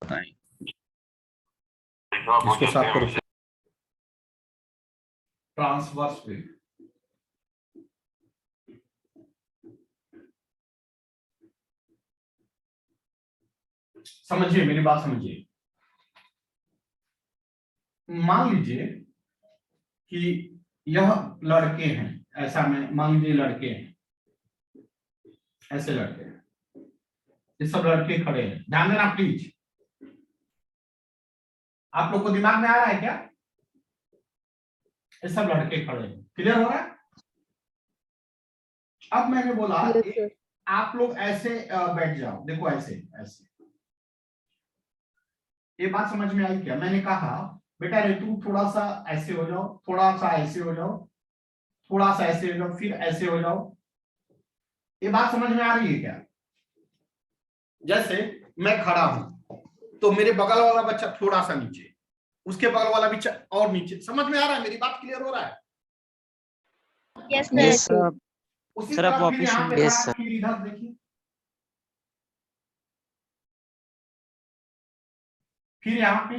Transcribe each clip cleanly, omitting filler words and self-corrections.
बताएं। इसको साफ करो। ट्रांसवर्स वेव, समझिए मेरी बात समझिए। मान लीजिए कि यह लड़के हैं, ऐसा मैं मान लीजिए लड़के हैं, ऐसे लड़के हैं, ये सब लड़के खड़े हैं, ध्यान देना प्लीज। आप लोग को दिमाग में आ रहा है क्या? ये सब लड़के खड़े हैं, क्लियर हो रहा है? अब मैंने बोला आप लोग ऐसे बैठ जाओ, देखो ऐसे ऐसे। ये बात समझ में आई क्या? मैंने कहा बेटा ऋतु थोड़ा सा ऐसे हो जाओ, थोड़ा सा ऐसे हो जाओ, थोड़ा सा ऐसे हो जाओ, फिर ऐसे हो जाओ। ये बात समझ में आ रही है क्या? जैसे मैं खड़ा हूं तो मेरे बगल वाला बच्चा थोड़ा सा नीचे, उसके बगल वाला बच्चा और नीचे। समझ में आ रहा है? मेरी बात क्लियर हो रहा है? Yes sir. उसी तरह फिर यहाँ पे यस खड़ा, फिर इधर देखिए, फिर यहाँ पे।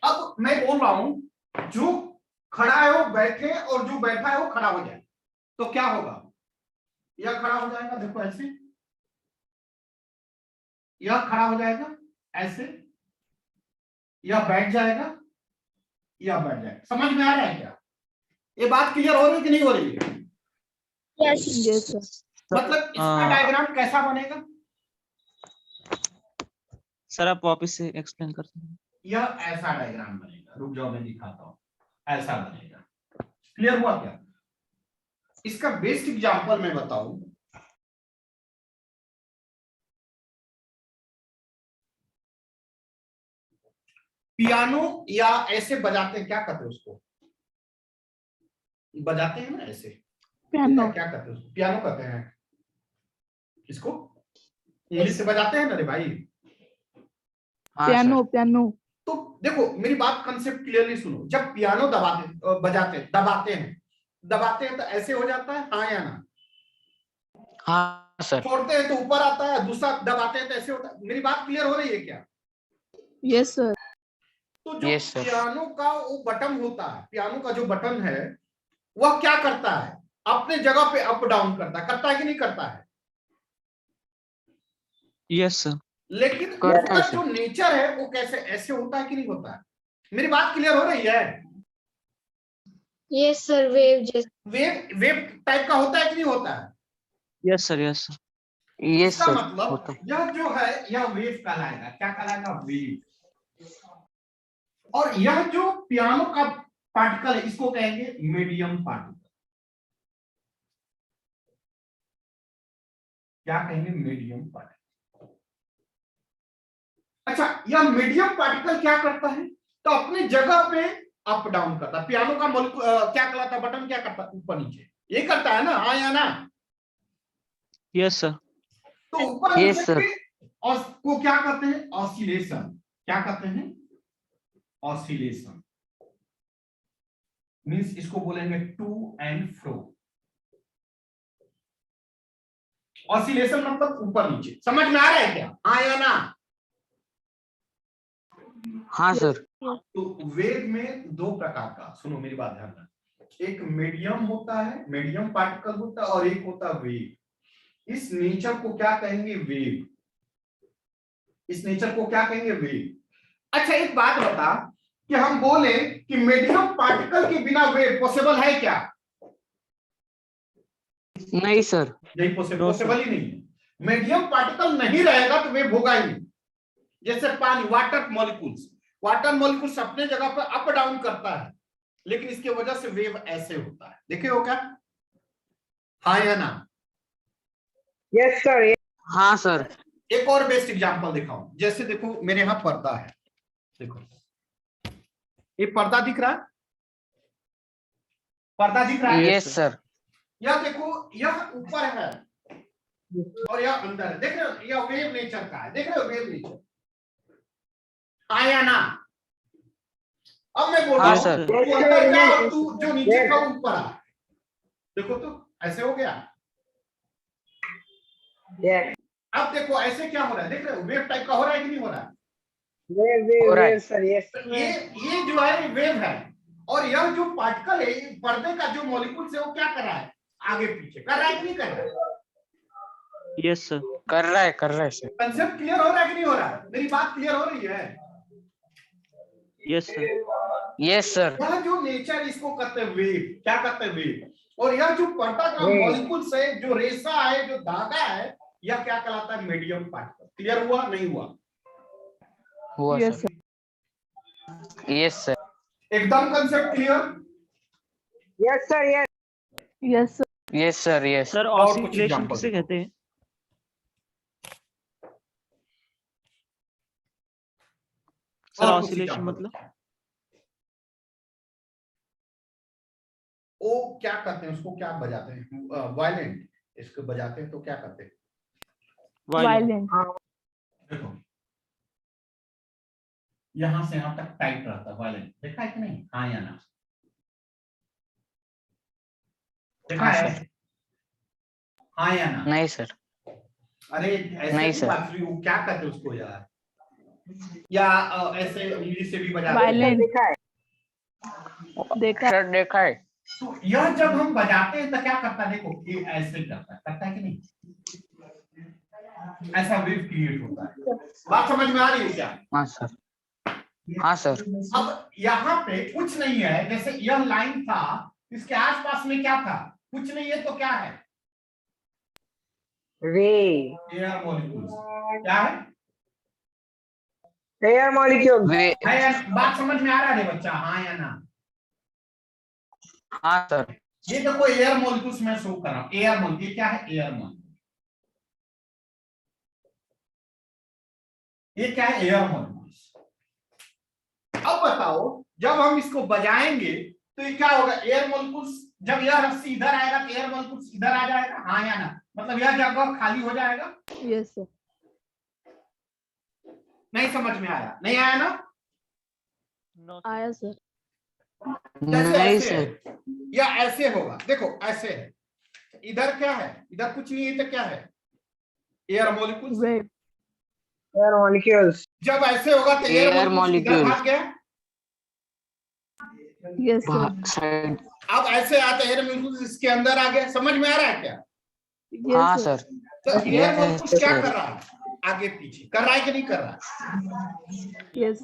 अब मैं बोल रहा हूं जो खड़ा है वो बैठे और जो बैठा है वो खड़ा हो जाए, तो क्या होगा? यह खड़ा हो जाएगा, देखो ऐसे, यह खड़ा हो जाएगा ऐसे, यह बैठ जाएगा, यह बैठ जाएगा। समझ में आ रहा है क्या? ये बात क्लियर हो रही है कि नहीं हो रही है? Yes sir. मतलब इसका डायग्राम कैसा बनेगा? सर आप वापस से एक्सप्लेन कर सकते हैं? यह ऐसा डायग्राम बनेगा, रुक जाओ मैं दिखाता हूं, ऐसा बनेगा। क्लियर हुआ क्या? इसका बेस्ट एग्जांपल मैं बताऊं, पियानो या ऐसे बजाते हैं, क्या कहते हैं उसको? बजाते हैं ना ऐसे, पियानो। क्या कहते हैं उसको? पियानो कहते हैं। इसको इंग्लिश से बजाते हैं ना रे भाई, पियानो। पियानो। तो देखो मेरी बात कंसेप्ट क्लियरली सुनो। जब पियानो दबाते हैं तो ऐसे हो जाता है, हाँ या ना? हाँ सर। छोड़ते हैं तो ऊपर आता है, दूसरा दबाते हैं तो ऐसे होता है। मेरी बात क्लियर हो रही है क्या? Yes sir. तो जो पियानो का वो बटन होता है, पियानो का जो बटन है वह क्या करता है? अपने जगह पे अप डाउन करता है कि नहीं करता है? Yes sir. लेकिन उसका जो नेचर है वो कैसे, ऐसे होता है कि नहीं होता है? मेरी बात क्लियर हो रही है? Yes sir. वेव टाइप का होता है कि नहीं होता है? Yes sir. Yes sir. Yes इसका सर। मतलब यह जो है यह वेव कहलाएगा। क्या कहलाएगा? वेव। और यह जो पियानो का पार्टिकल है इसको कहेंगे मीडियम पार्टिकल। क्या कहेंगे? Medium particle. अच्छा, यह मीडियम पार्टिकल क्या करता है? तो अपनी जगह पे अप डाउन करता है। पियानो का क्या कहलाता है? बटन क्या करता है? ऊपर नीचे, ये करता है ना, हाँ या ना? Yes sir. तो ऊपर नीचे पे और को क्या कहते हैं? ऑसिलेशन। क्या कहते हैं? ऑसिलेशन मींस इसको बोलेंगे टू एंड फ्रो। ऑसिलेशन मतलब ऊपर नीचे। समझ में आ रहा है क्या? हाँ या ना? हाँ सर। तो वेव में दो प्रकार का, सुनो मेरी बात ध्यान रखना, एक मीडियम होता है, मीडियम पार्टिकल होता है, और एक होता है वेव। इस नेचर को क्या कहेंगे? वेव। इस नेचर को क्या कहेंगे? वेव। अच्छा एक बात बता कि हम बोले कि मीडियम पार्टिकल के बिना वेव पॉसिबल है क्या? नहीं सर। नहीं पॉसिबल ही नहीं है। मीडियम पार्टिकल नहीं रहेगा तो वेव होगा ही नहीं। जैसे पानी, वाटर मॉलिक्यूल्स अपने जगह पर अप डाउन करता है, लेकिन इसकी वजह से वेव ऐसे होता है। देखे हो क्या? हाँ या ना? Yes sir. हाँ सर। एक और बेस्ट एग्जांपल दिखाऊं। जैसे देखो मेरे यहां पर्दा है, देखो ये पर्दा दिख रहा है, पर्दा दिख रहा है। Yes sir. यह देखो, यह ऊपर है और यह अंदर है। देख रहे हो? यह वेव नेचर का है। देख रहे हो? वेव नेचर, हाँ या ना? अब मैं बोल रहा हूं तू अंदर जा और तू जो नीचे था ऊपर आ। देखो तो ऐसे हो गया। यस अब देखो ऐसे क्या हो रहा है, देख रहे हो वेव टाइप का हो रहा है कि नहीं हो रहा है? हो रहा है। wave, sir. Yes. ये जो है वेव है, और यह जो पार्टिकल है, पर्दे का जो मॉलिक्यूल्स है वो क्या कर रहा है, आगे पीछे कर रहा है कि नहीं कर रहा है? Yes sir. कर रहा है सर। कंसेप्ट क्लियर हो रहा है कि नहीं हो रहा है? मेरी बात क्लियर हो रही है? Yes sir. Yes sir. यह जो नेचर, इसको कहते हैं वेव, क्या कहते हैं वेव। और यह जो पर्दा का Wave. मॉलिक्यूल्स है, जो रेशा है, जो धागा है, यह क्या कहलाता है, मीडियम पार्टिकल। क्लियर हुआ नहीं हुआ? हुआ Yes, सर। Yes sir. एकदम concept clear? Yes, sir. Yes. Yes, sir. Yes sir. Yes sir. और कुछ ऑसिलेशन एग्जांपल किसे कहते हैं? सर और कुछ ऑसिलेशन example। मतलब? वो क्या करते हैं, उसको क्या बजाते हैं, वायलेंट, इसको बजाते हैं तो क्या करते हैं? Violent. देखो यहां से यहां तक टाइट रहता है, वायलेंट, देखा है कि नहीं, हाँ या ना? देखा हाँ है? सर। हाँ या ना? नहीं सर। अरे ऐसे नहीं नहीं सर। बात रही, वो क्या कहते हैं उसको यार, या ऐसे इंग्लिश से भी बजाते हैं। Violent. देखा है। देखा है। सर देखा है। तो यह जब हम बजाते हैं तो क्या करता है, देखो ये ऐसे करता है कि नहीं, ऐसा वेव क्रिएट होता है। बात समझ में आ रही है क्या? हाँ सर। हाँ सर। अब यहाँ पे कुछ नहीं है, जैसे यह लाइन था, इसके आसपास में क्या था, कुछ नहीं है, तो क्या है, Ray. Air molecules. क्या है? Air molecules. वे। है या बात समझ में आ रहा है बच्चा, हाँ या ना? हाँ सर। ये देखो एयर मॉलिक्यूल्स मैं शो कर रहा हूं, एयर मॉलिक्यूल, ये क्या है, एयर मॉलिक्यूल। ये क्या है, एयर मॉलिक्यूल्स। अब बताओ जब हम इसको बजाएंगे तो ये क्या होगा, एयर मॉलिक्यूल्स, जब यह रस्सी इधर आएगा तो एयर मॉलिक्यूल्स इधर आ जाएगा, हाँ या ना? मतलब यह जगह खाली हो जाएगा। Yes, sir. नहीं समझ में आया, नहीं आया ना? आया सर। जैसे नहीं ऐसे सर। है, या ऐसे होगा, देखो ऐसे है, इधर क्या है, इधर कुछ नहीं है, तो क्या है, air molecules. Wave. Air molecules. जब ऐसे होगा तो एयर एयर मॉलिक्यूल्स इधर मॉलिक्यूल भाग गया। Yes, sir. साइड। अब ऐसे आते एयर मॉलिक्यूल्स इसके अंदर आ गया, समझ में आ रहा है क्या? Yes, हाँ sir. सर। तो एयर मॉलिक्यूल्स क्या सर। कर रहा है, आगे पीछे कर रहा है कि नहीं कर रहा है? Yes.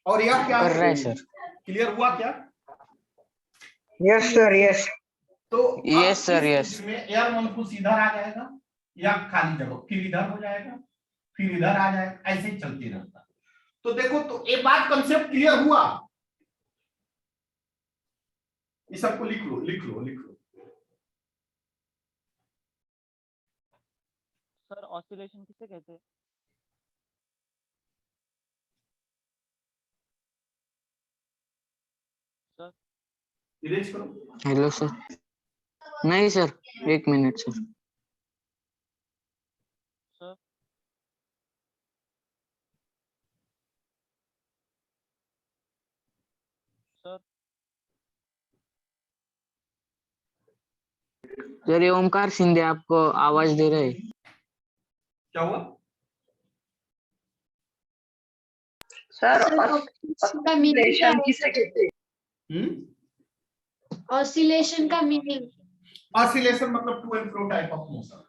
और यह क्या कर रहा है, है सर। क्लियर हुआ क्या? Yes, sir. Yes. तो Yes, sir, yes. इसमें एयर मॉलिक्यूल्स इधर आ जाएगा, या खाली जगह, फिर इधर हो जाएगा, फिर इधर आ जाएगा, ऐसे ही चलती रहता है। तो देखो, तो एक बात, कंसेप्ट क्लियर हुआ? इस सबको लिख लो, लिख लो, लिख लो। सर ऑसिलेशन किसे कहते हैं? सर इरेज करो। Hello sir. नहीं सर, एक minute sir. Sir sir sir ये ओमकार शिंदे आपको आवाज दे रहे हैं। क्या हुआ? Sir, का मीनिंग क्या oscillation है? किसे कहते हैं? ऑसिलेशन का मीनिंग? ऑसिलेशन मतलब to and fro type of motion.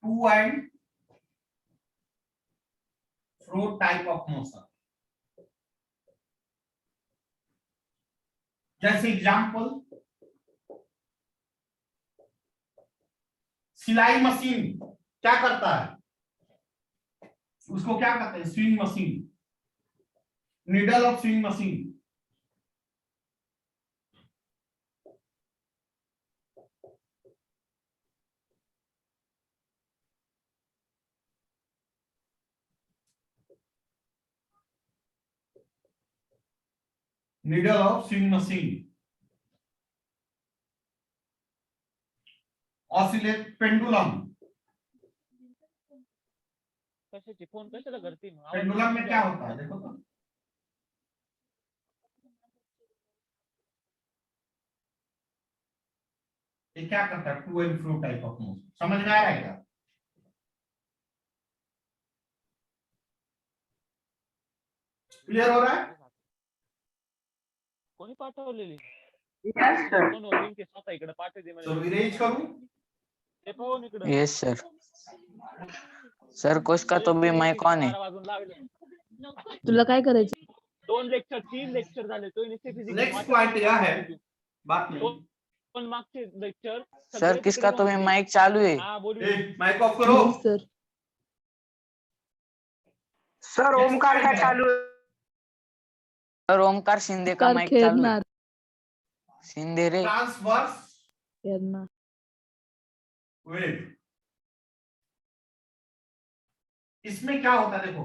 To and fro type of motion. जैसे एग्जांपल, सिलाई मशीन क्या करता है, उसको क्या कहते हैं, swing machine, needle of swing machine. Needle of swing machine. Oscillate pendulum. कैसे फोन कैसे करती हूँ? पेंडुलम में क्या होता है, देखो तो, ये क्या करता है, to and fro type of motion. समझ में आ रहा है क्या? क्लियर हो रहा है? कोणी पाठवलेली Yes, sir. कोण होती की स्वतः इकडे पाठवते चलो म्हणे इरेज करूं? ते पाहून इकडे यस सर। सर कुछ का तो भी माइक ऑन है। 12 वाजून लागले तुला काय करायचं? 2 लेक्चर 3 लेक्चर झाले तो नुसते फिजिक्स नेक्स्ट पॉइंट यह है, बात नहीं, पण मागचे लेक्चर सर किसका तो भी माइक चालू है। हां बोल माइक ऑफ करो। नहीं सर। सर ओमकार का चालू है। सर ओमकार शिंदे का कार माइक चालू है। खेळणार शिंदे रे। ट्रांसवर्स खेळणार वेव, इसमें क्या होता है देखो,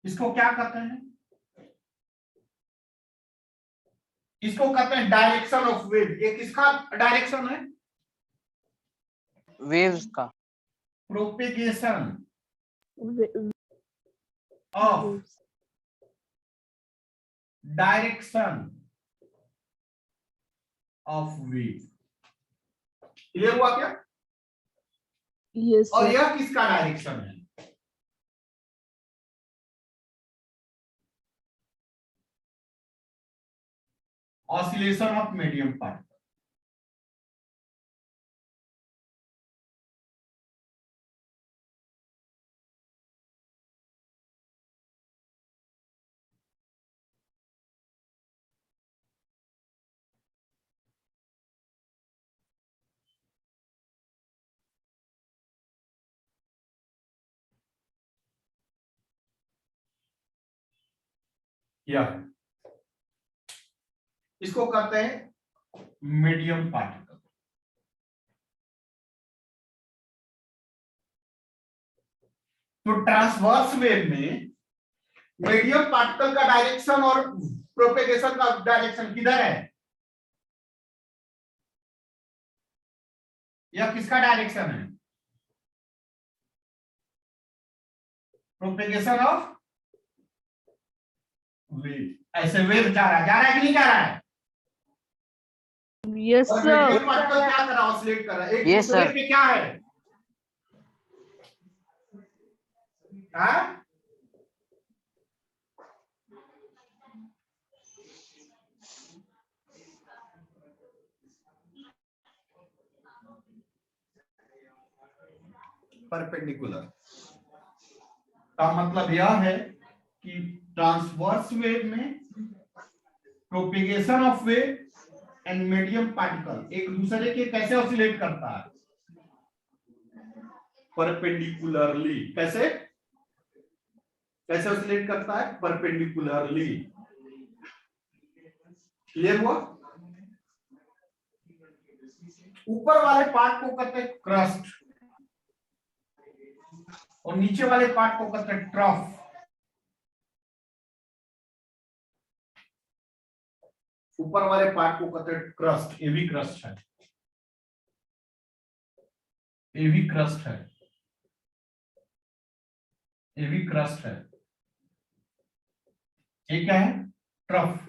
इसको क्या कहते हैं, इसको कहते हैं डायरेक्शन ऑफ वेव। ये किसका डायरेक्शन है? वेव्स का। Propagation way- of waves. Direction of wave. Clear हुआ क्या? Yes और sir. यह किसका डायरेक्शन है? Oscillation of medium particle. यह इसको कहते हैं मीडियम पार्टिकल। तो ट्रांसवर्स वेव में मीडियम पार्टिकल का डायरेक्शन और प्रोपेगेशन का डायरेक्शन किधर है? यह किसका डायरेक्शन है? Propagation of wave. ऐसे वेव जा रहा है कि नहीं जा रहा है? Yes और sir. मीडियम पार्टिकल क्या कर रहा है? ऑसिलेट कर रहा है। एक Yes, दूसरे sir. पे क्या है? हाँ? परपेंडिकुलर का मतलब यह है कि ट्रांसवर्स वेव में propagation of wave and medium particle एक दूसरे के कैसे ऑसिलेट करता है? परपेंडिकुलरली। कैसे कैसे ऑसिलेट करता है? परपेंडिकुलरली। क्लियर हुआ? ऊपर वाले पार्ट को कहते हैं क्रस्ट और नीचे वाले पार्ट को कहते हैं ट्रफ। ऊपर वाले पार्ट को कहते हैं क्रस्ट। ये भी क्रस्ट है, ये भी क्रस्ट है, ये भी क्रस्ट है। ये क्या है? ट्रफ।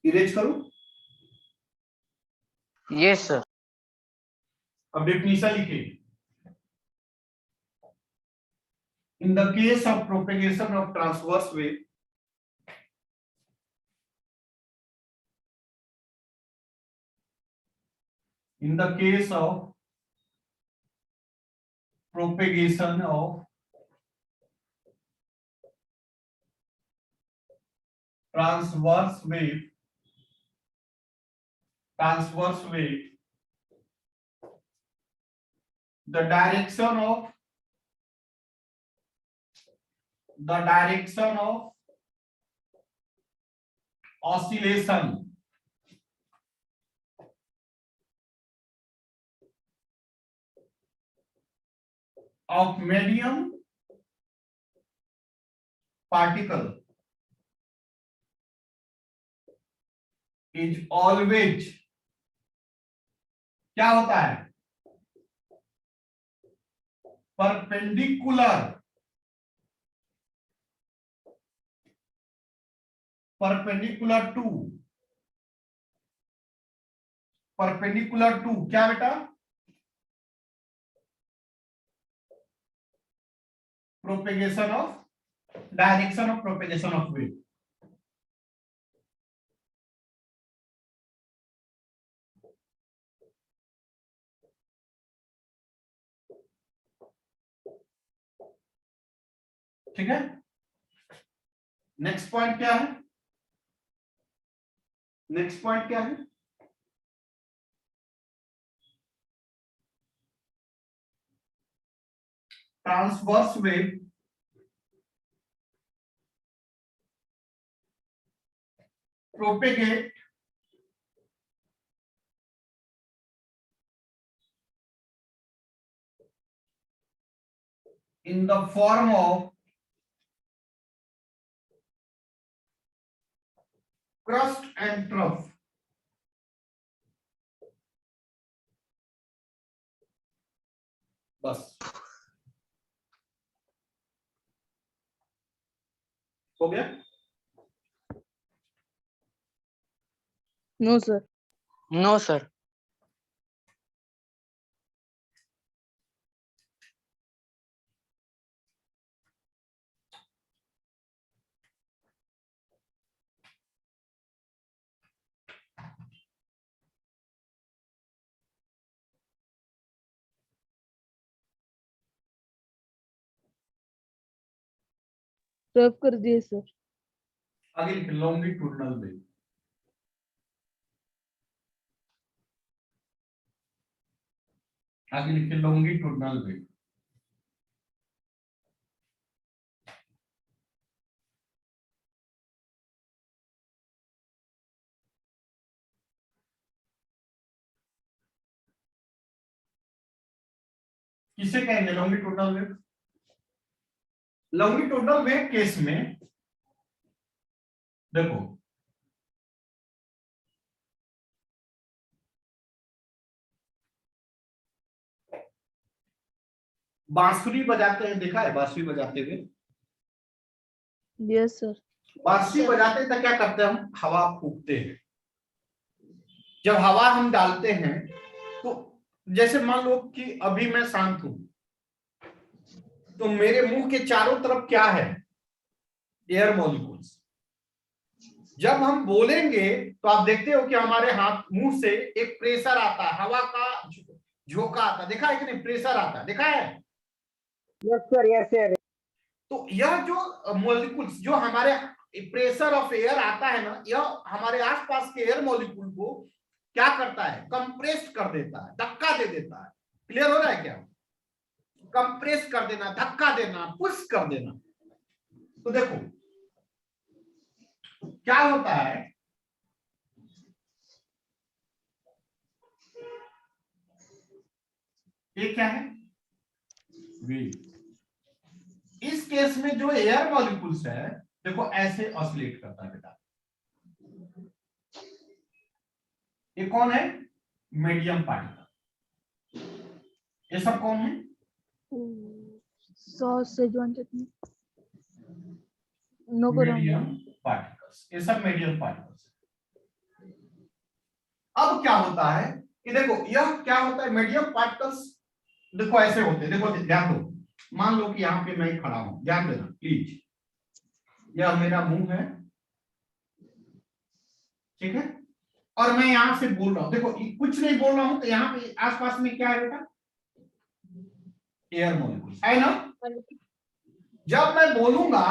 इरेज करूं? Yes sir. अब डेफिनेशन लिखिए। In the case of propagation of transverse wave, in the case of propagation of transverse wave, the direction of oscillation of medium particle is always क्या होता है परपेंडिकुलर टू क्या बेटा propagation of direction of propagation of wave ठीक है next point क्या है transverse wave propagate in the form of crust and trough बस हो गया no sir. No, sir. Rough कर दिए सर. आगे लिख लॉन्गिट्यूडनल वेव आगे लिखे लॉन्गिट्यूडनल वेव किसे कहेंगे longitudinal wave longitudinal wave case में देखो बांसुरी बजाते हैं देखा है बांसुरी बजाते हुए यस सर. बांसुरी बजाते हैं तो क्या करते हैं हम हवा फूकते हैं जब हवा हम डालते हैं तो जैसे मान लो कि अभी मैं शांत हूं तो मेरे मुंह के चारों तरफ क्या है एयर मॉलिक्यूल्स जब हम बोलेंगे तो आप देखते हो कि हमारे हाथ मुंह से एक प्रेशर आता है हवा का झोंका आता है देखा है कि नहीं प्रेशर आता है देखा है यस सर. तो यह जो मॉलिक्यूल्स जो हमारे प्रेशर ऑफ एयर आता है ना यह हमारे आसपास के एयर मॉलिक्यूल को क्या करता है कंप्रेस कर देता है धक्का दे देता है क्लियर हो रहा है क्या कंप्रेस कर देना धक्का देना पुश कर देना तो देखो क्या होता है ये क्या है वेव इस केस में जो एयर मॉलिक्यूल्स है देखो ऐसे ऑसिलेट करता है बेटा ये कौन है मीडियम पार्टिकल ये सब कौन है सॉस सेजवान चटनी. नो करो. मीडियम पार्टिकल्स ये सब मीडियम पार्टिकल्स अब क्या होता है कि देखो यह क्या होता है मीडियम पार्टिकल्स देखो ऐसे होते हैं देखो ध्यान दो मान लो कि यहाँ पे मैं खड़ा हूं ध्यान देना प्लीज यह मेरा मुंह है ठीक है और मैं यहां से बोल रहा हूं देखो कुछ नहीं बोल रहा हूं तो यहाँ पे आसपास में क्या है बेटा एयर मॉलिक्यूल्स है ना जब मैं बोलूंगा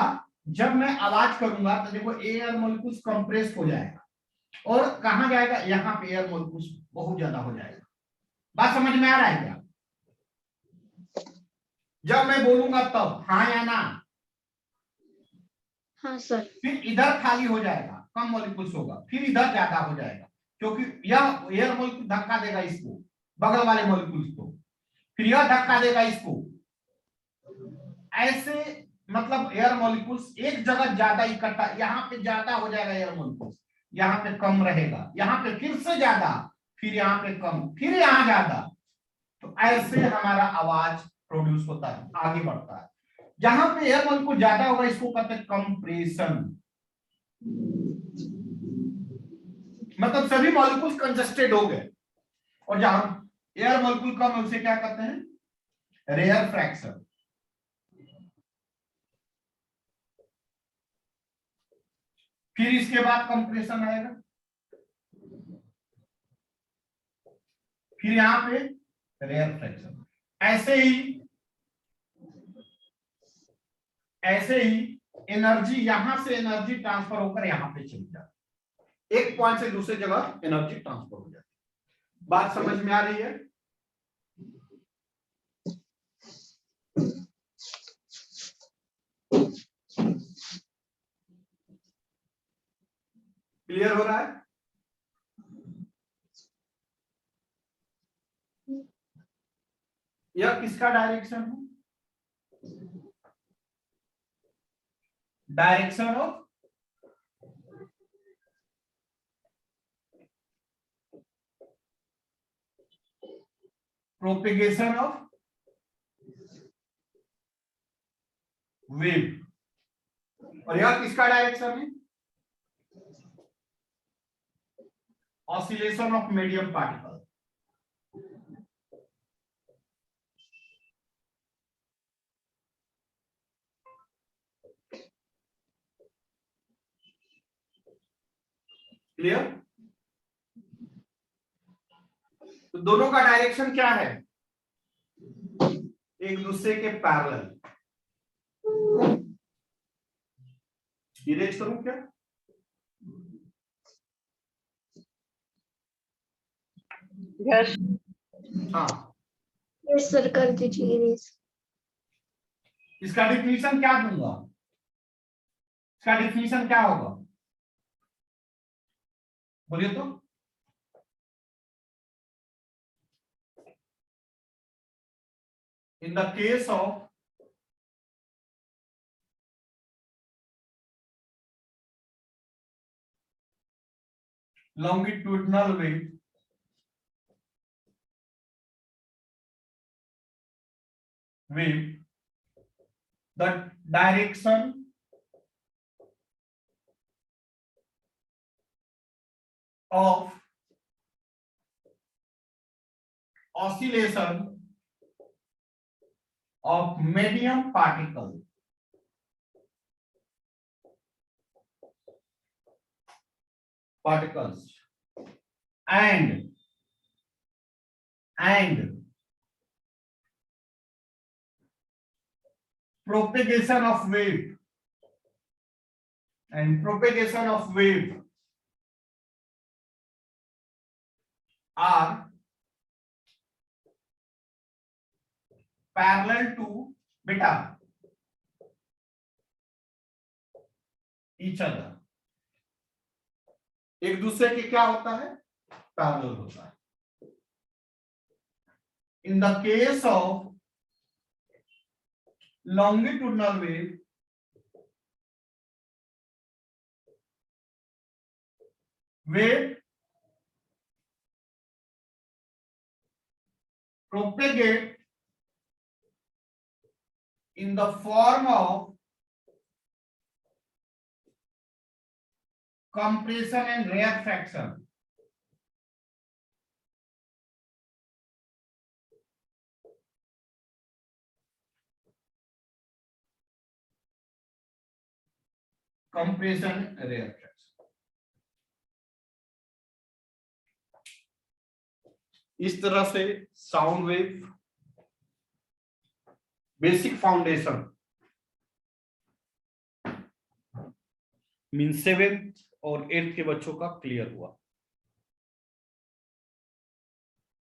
जब मैं आवाज करूंगा तो देखो एयर मॉलिक्यूल्स कंप्रेस हो जाएगा और कहां जाएगा यहाँ पे एयर मॉलिक्यूल्स बहुत ज्यादा हो जाएगा बात समझ में आ रहा है क्या जब मैं बोलूंगा तब हाँ या ना हाँ सर. फिर इधर खाली हो जाएगा कम मॉलिक्यूल्स होगा, फिर इधर ज्यादा हो जाएगा, क्योंकि यह एयर मॉलिक्यूल धक्का देगा इसको, बगल वाले मॉलिक्यूल्स को, फिर यह धक्का देगा इसको। ऐसे मतलब एयर मॉलिक्यूल्स एक जगह ज्यादा इकट्ठा, यहाँ पे ज्यादा हो जाएगा एयर मॉलिक्यूल्स, यहाँ पे कम रहेगा, यहाँ पे फिर से ज्यादा, फिर यहाँ पे कम, फिर यहाँ ज्यादा। तो ऐसे हमारा आवाज प्रोड्यूस होता है, आगे बढ़ता है। जहां पे एयर मॉलिक्यूल ज्यादा होगा इसको कहते हैं कंप्रेशन, मतलब सभी मॉलिक्यूल्स कंजस्टेड हो गए। और जहां एयर मॉलिक्यूल कम है उसे क्या कहते हैं? Rare fraction. फिर इसके बाद कंप्रेशन आएगा, फिर यहां पे रेयर फ्रैक्शन। ऐसे ही एनर्जी, यहां से एनर्जी ट्रांसफर होकर यहां पे चली जाती है, एक पॉइंट से दूसरे जगह एनर्जी ट्रांसफर हो जाती है। बात समझ में आ रही है? क्लियर हो रहा है? यह किसका डायरेक्शन है? Direction of propagation of wave. और यह किसका डायरेक्शन है? Oscillation of medium particle. Clear? तो दोनों का डायरेक्शन क्या है? एक दूसरे के पैरेलल। इरेज करूं क्या? यस हाँ, यस सर, कर दीजिए erase। इसका डिफिनीशन क्या दूंगा? इसका डिफिनीशन क्या होगा? बोलिए तो। In the case of longitudinal wave, the direction of oscillation of medium particles and propagation of wave are parallel to beta each other। एक दूसरे के क्या होता है? पैरेलल होता है। In the case of longitudinal wave propagate in the form of compression and rarefaction। compression rarefaction। इस तरह से sound wave basic foundation mean 7th और 8th के बच्चों का क्लियर हुआ।